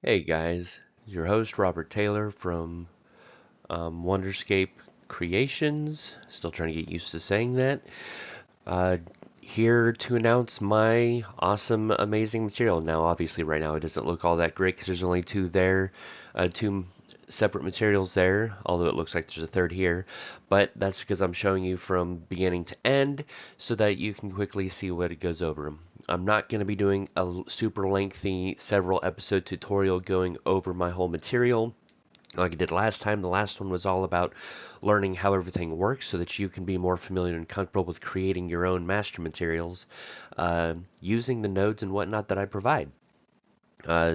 Hey guys, your host Robert Taylor from Wonderscape Creations. Still trying to get used to saying that. Uh, Here to announce my awesome, amazing material. Now, obviously, right now it doesn't look all that great because there's only two separate materials there, although it looks like there's a third here. But that's because I'm showing you from beginning to end so that you can quickly see what it goes over. I'm not going to be doing a super lengthy, several episode tutorial going over my whole material like I did last time. The last one was all about learning how everything works so that you can be more familiar and comfortable with creating your own master materials using the nodes and whatnot that I provide.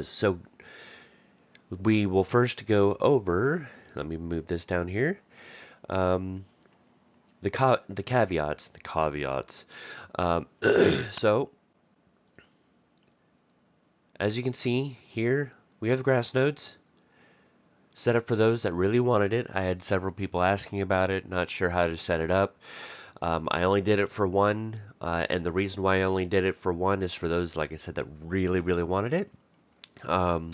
So we will first go over, let me move this down here, um, the caveats. Um, so as you can see here, we have grass nodes set up for those that really wanted it. I had several people asking about it, not sure how to set it up. I only did it for one, and the reason why I only did it for one is for those, like I said, that really, really wanted it. Um,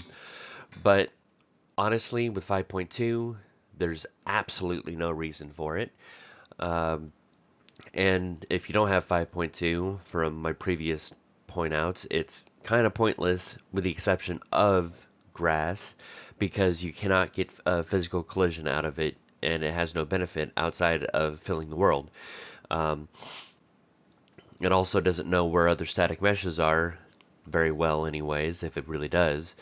but honestly, with 5.2, there's absolutely no reason for it. Um, and if you don't have 5.2 from my previous point outs, it's kind of pointless with the exception of grass because you cannot get a physical collision out of it and it has no benefit outside of filling the world. Um, it also doesn't know where other static meshes are very well anyways, if it really does,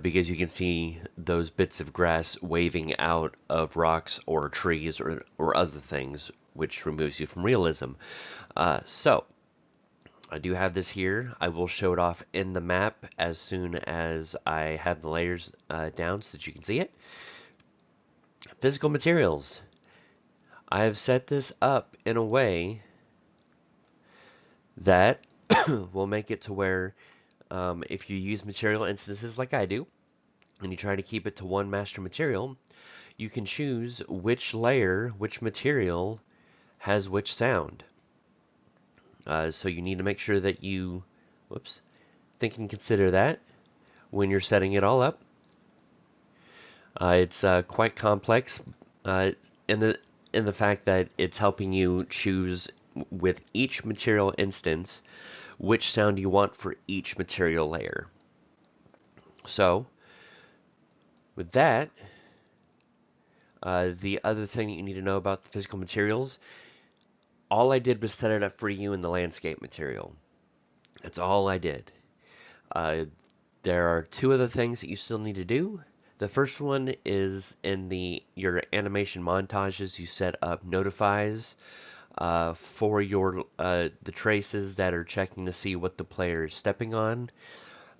because you can see those bits of grass waving out of rocks or trees or other things, which removes you from realism. So, I do have this here. I will show it off in the map as soon as I have the layers down so that you can see it. Physical materials. I have set this up in a way that will make it to where if you use material instances like I do, and you try to keep it to one master material, you can choose which layer, which material has which sound. So you need to make sure that you, whoops, think and consider that when you're setting it all up. It's quite complex uh, in the fact that it's helping you choose with each material instance which sound you want for each material layer. So with that, the other thing that you need to know about the physical materials, all I did was set it up for you in the landscape material. That's all I did. Uh, there are two other things that you still need to do. The first one is in your animation montages, you set up notifies for your the traces that are checking to see what the player is stepping on.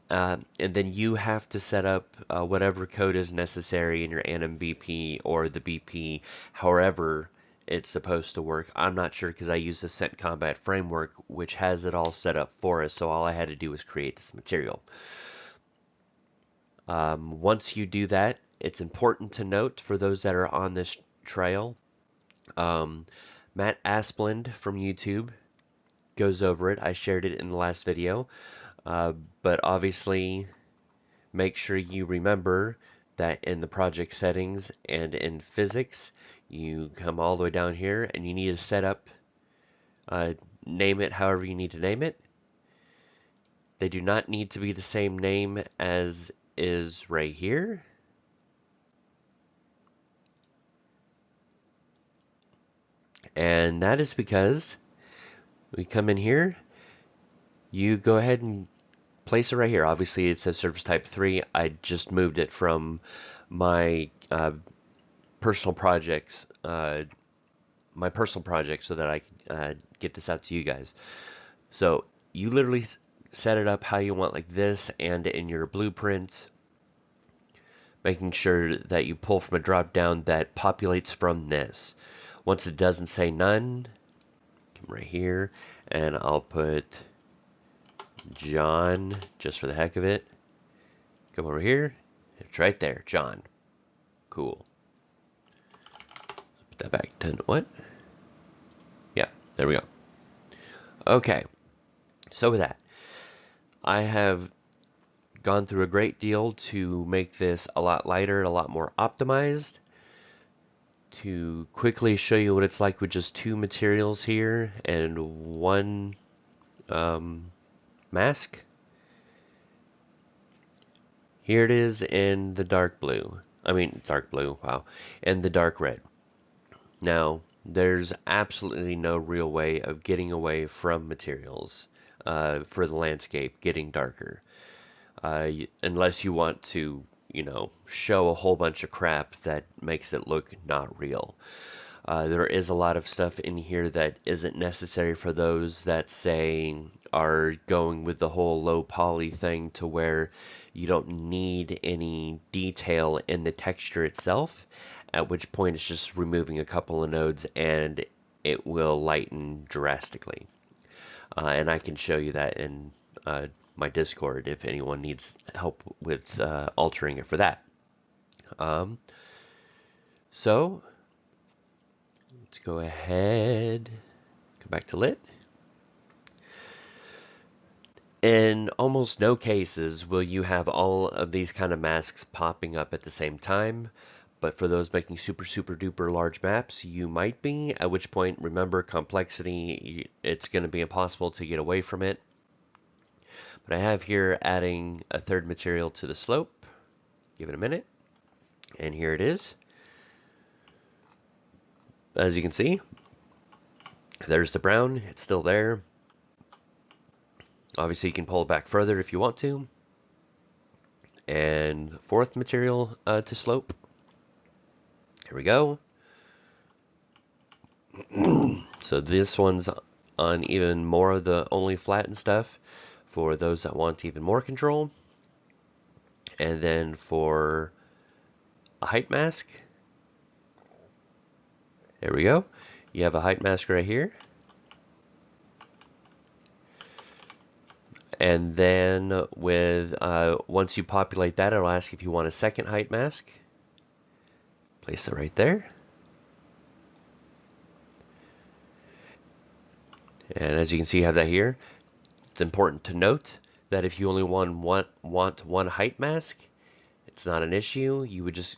And then you have to set up whatever code is necessary in your anim BP or the BP, however it's supposed to work. I'm not sure because I use the Scent Combat framework, which has it all set up for us. So all I had to do was create this material. Once you do that, it's important to note for those that are on this trail, um, Matt Asplund from YouTube goes over it. I shared it in the last video, uh, but obviously make sure you remember that in the project settings and in physics, you come all the way down here and you need to set up, uh, name it however you need to name it. They do not need to be the same name as is right here. And that is because we come in here, you go ahead and place it right here. Obviously it says service type 3. I just moved it from my personal projects, so that I can get this out to you guys. So you literally set it up how you want, like this, and in your blueprints, making sure that you pull from a drop down that populates from this. Once it doesn't say none, come right here, and I'll put John just for the heck of it. Come over here, it's right there, John. Cool. Put that back to what? Yeah, there we go. Okay, so with that, I have gone through a great deal to make this a lot lighter, a lot more optimized. To quickly show you what it's like with just two materials here and one mask. Here it is in the dark blue. Dark blue, wow. And the dark red. Now, there's absolutely no real way of getting away from materials for the landscape getting darker. Unless you want to, show a whole bunch of crap that makes it look not real. There is a lot of stuff in here that isn't necessary for those that say are going with the whole low poly thing to where you don't need any detail in the texture itself, at which point it's just removing a couple of nodes and it will lighten drastically. And I can show you that in my Discord if anyone needs help with altering it for that. So let's go ahead, go back to lit. In almost no cases will you have all of these kind of masks popping up at the same time, but for those making super duper large maps, you might be, at which point, remember, complexity, it's going to be impossible to get away from it. But I have here adding a third material to the slope. Give it a minute. And here it is. As you can see, there's the brown. It's still there. Obviously, you can pull it back further if you want to. And fourth material to slope. Here we go. So this one's on even more of the only flattened stuff for those that want even more control. And then for a height mask, there we go. You have a height mask right here. And then with once you populate that, it'll ask if you want a second height mask. Place it right there. And as you can see, you have that here. It's important to note that if you only want one height mask, it's not an issue. You would just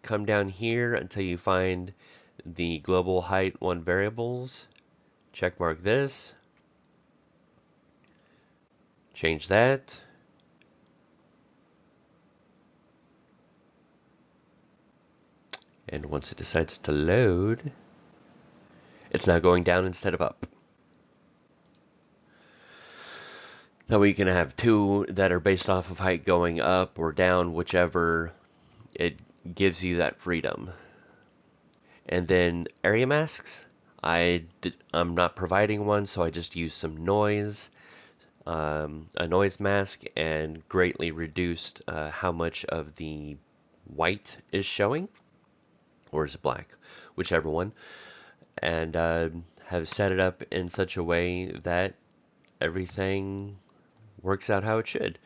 come down here until you find the global height 1 variables. Check mark this. Change that. And once it decides to load, it's now going down instead of up. That way you can have two that are based off of height going up or down, whichever. It gives you that freedom. And then area masks, I'm not providing one, so I just use some noise, a noise mask, and greatly reduced how much of the white is showing, or is it black, whichever one, and have set it up in such a way that everything works out how it should.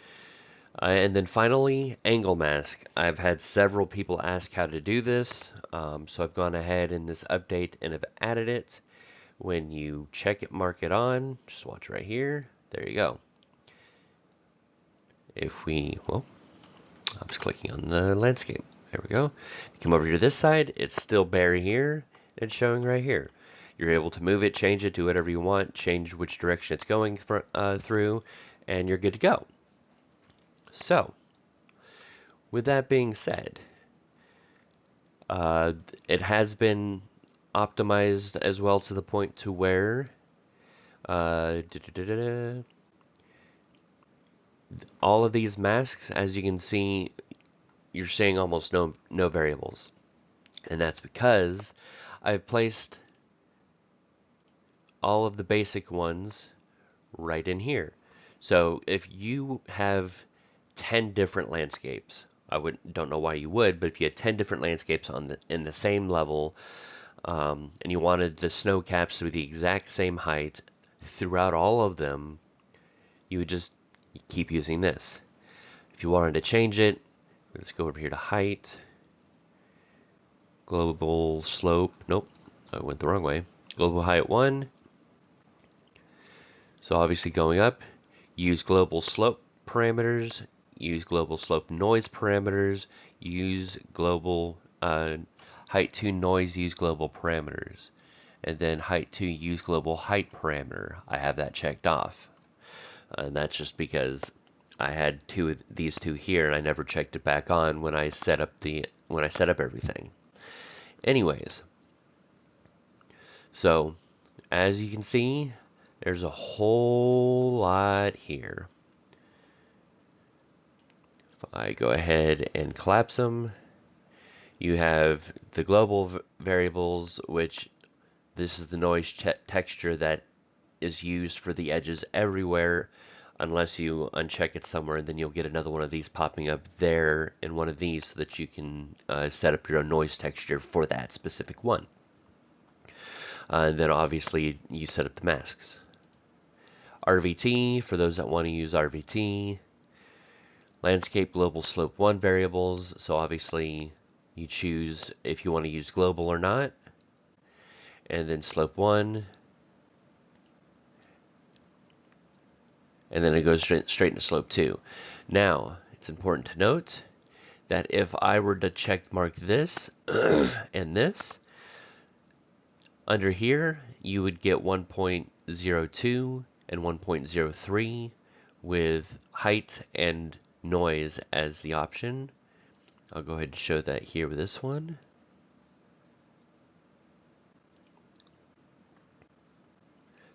And then finally, angle mask. I've had several people ask how to do this, so I've gone ahead in this update and have added it. When you check it, mark it on, just watch right here. There you go. If we, well, I'm just clicking on the landscape. There we go. Come over to this side, it's still bare here. It's showing right here. You're able to move it, change it, do whatever you want, change which direction it's going through, and you're good to go. So, with that being said, it has been optimized as well to the point to where all of these masks, as you can see, you're seeing almost no variables. And that's because I've placed all of the basic ones right in here. So if you have 10 different landscapes, don't know why you would, but if you had 10 different landscapes in the same level, and you wanted the snow caps to be the exact same height throughout all of them, you would just keep using this. If you wanted to change it, let's go over here to height, global slope, nope, I went the wrong way, global height 1. So obviously going up, use global slope parameters, use global slope noise parameters, use global height to noise, use global parameters. And then height to use global height parameter. I have that checked off. And that's just because I had these two here and I never checked it back on when I set up everything. Anyways, so as you can see, there's a whole lot here. If I go ahead and collapse them, you have the global variables, which this is the noise texture that is used for the edges everywhere, unless you uncheck it somewhere, and then you'll get another one of these popping up there in one of these so that you can set up your own noise texture for that specific one. And then obviously you set up the masks. RVT, for those that want to use RVT. Landscape global slope 1 variables, so obviously you choose if you want to use global or not. And then slope 1. And then it goes straight into slope 2. Now, it's important to note that if I were to check mark this and this, under here you would get 1.02 and 1.03 with height and noise as the option. I'll go ahead and show that here with this one.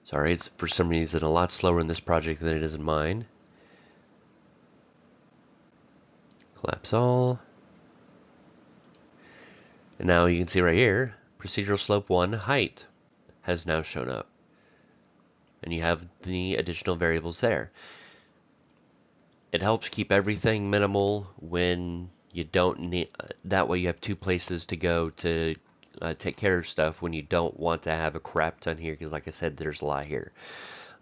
Sorry, it's for some reason a lot slower in this project than it is in mine. Collapse all. And now you can see right here, procedural slope 1 height has now shown up. And you have the additional variables there. It helps keep everything minimal when you don't need, that way you have two places to go to take care of stuff when you don't want to have a crap ton here, because like I said, there's a lot here.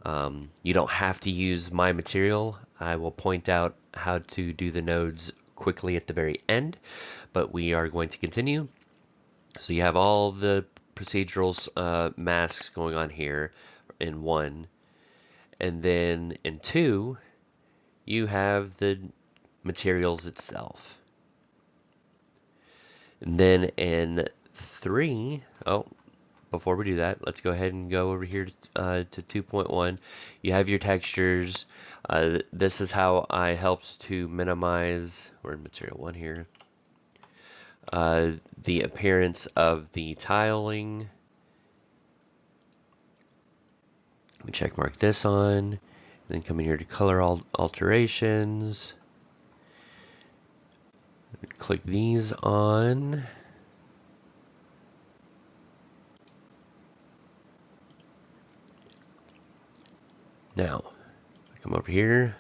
You don't have to use my material. I will point out how to do the nodes quickly at the very end, but we are going to continue. So you have all the procedural masks going on here in 1, and then in 2 you have the materials itself. And then in 3, before we do that, let's go ahead and go over here to 2.1. You have your textures. This is how I helped to minimize, we're in material 1 here, the appearance of the tiling. Let me check mark this on. Then come in here to color alterations. Click these on. Now, come over here.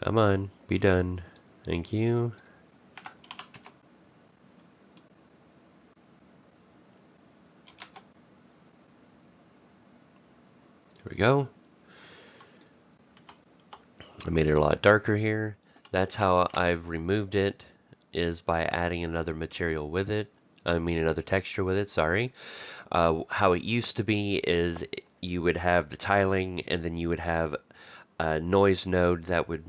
Come on, be done. Thank you. There we go. I made it a lot darker here. That's how I've removed it, is by adding another material with it. I mean another texture with it, sorry. How it used to be is you would have the tiling, and then you would have a noise node that would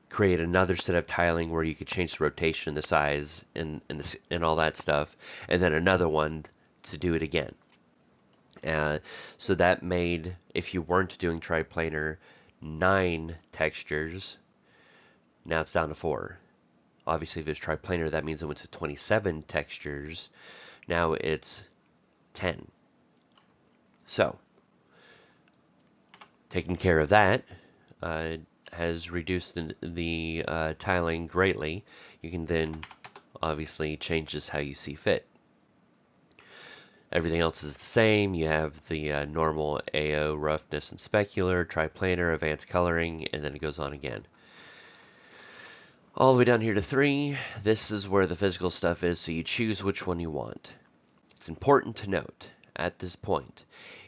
create another set of tiling where you could change the rotation, the size, and all that stuff, and then another one to do it again. So that made, if you weren't doing triplanar, 9 textures. Now it's down to 4. Obviously, if it's triplanar, that means it went to 27 textures. Now it's 10. So, taking care of that has reduced the tiling greatly. You can then obviously change this how you see fit. Everything else is the same. You have the normal AO, roughness, and specular, triplanar, advanced coloring, and then it goes on again. All the way down here to 3, this is where the physical stuff is, so you choose which one you want. It's important to note at this point,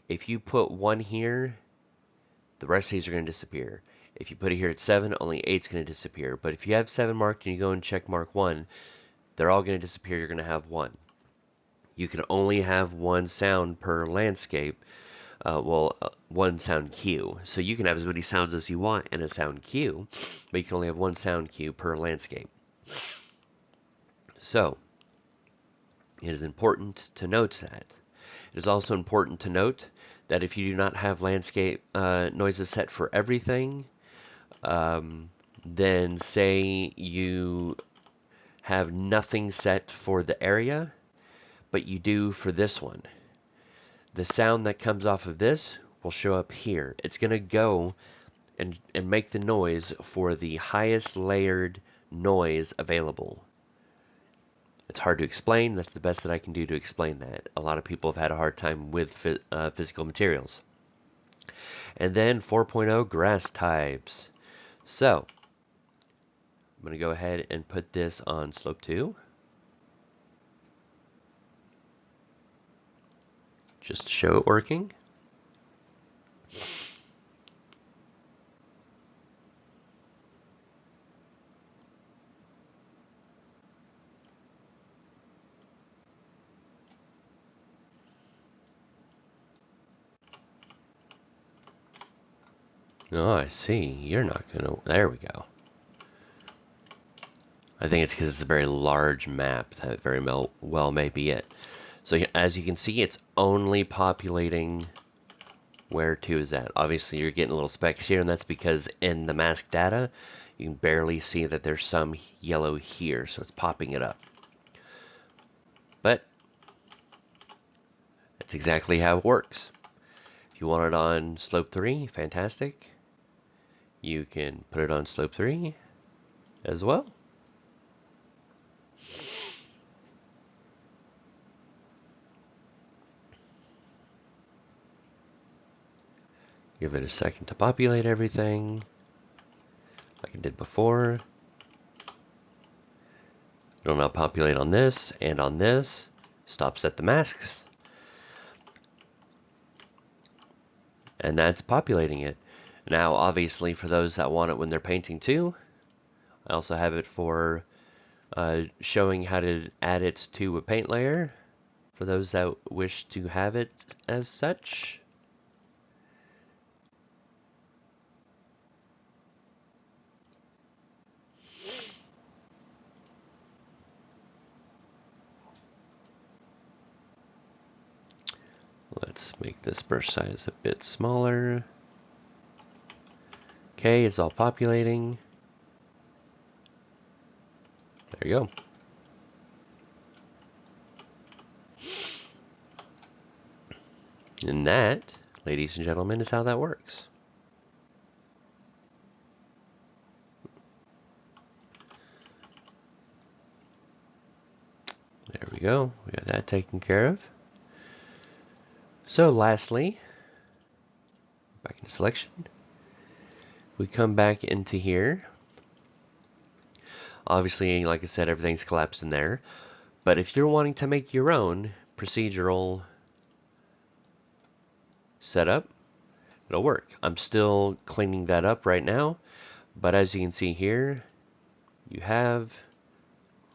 if you put 1 here, the rest of these are going to disappear. If you put it here at 7, only 8's going to disappear. But if you have 7 marked and you go and check mark 1, they're all going to disappear. You're going to have 1. You can only have 1 sound per landscape, one sound cue. So you can have as many sounds as you want in a sound cue, but you can only have one sound cue per landscape. So it is important to note that. It is also important to note that if you do not have landscape noises set for everything, then say you have nothing set for the area, but you do for this one. The sound that comes off of this will show up here. It's going to go and make the noise for the highest layered noise available. It's hard to explain. That's the best that I can do to explain that. A lot of people have had a hard time with physical materials. And then 4.0 grass types. So I'm going to go ahead and put this on slope 2. Just to show it working. Oh, I see. You're not gonna... There we go. I think it's because it's a very large map. That very well may be it. So as you can see, it's only populating where 2 is at. Obviously, you're getting little specks here, and that's because in the mask data, you can barely see that there's some yellow here, so it's popping it up. But that's exactly how it works. If you want it on slope 3, fantastic. You can put it on slope 3 as well. Give it a second to populate everything, like it did before. It'll now populate on this and on this. Stops at the masks. And that's populating it. Now, obviously, for those that want it when they're painting too, I also have it for showing how to add it to a paint layer for those that wish to have it as such. Let's make this brush size a bit smaller. Okay, it's all populating. There you go. And that, ladies and gentlemen, is how that works. There we go. We got that taken care of. So lastly, back into selection. We come back into here. Obviously, like I said, everything's collapsed in there. But if you're wanting to make your own procedural setup, it'll work. I'm still cleaning that up right now. But as you can see here, you have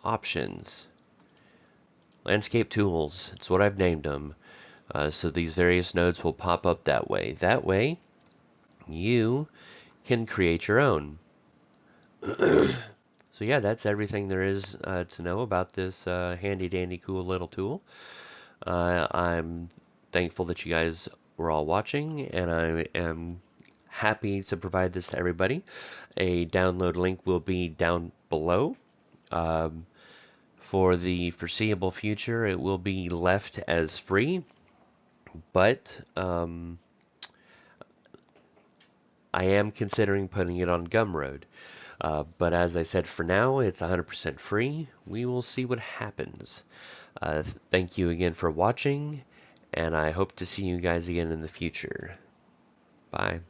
options. Landscape tools, it's what I've named them. So these various nodes will pop up that way. That way, you can create your own. So yeah, that's everything there is to know about this handy dandy cool little tool. I'm thankful that you guys were all watching, and I am happy to provide this to everybody. A download link will be down below. For the foreseeable future, it will be left as free, but I am considering putting it on Gumroad. But as I said, for now, it's 100% free. We will see what happens. Thank you again for watching, and I hope to see you guys again in the future. Bye.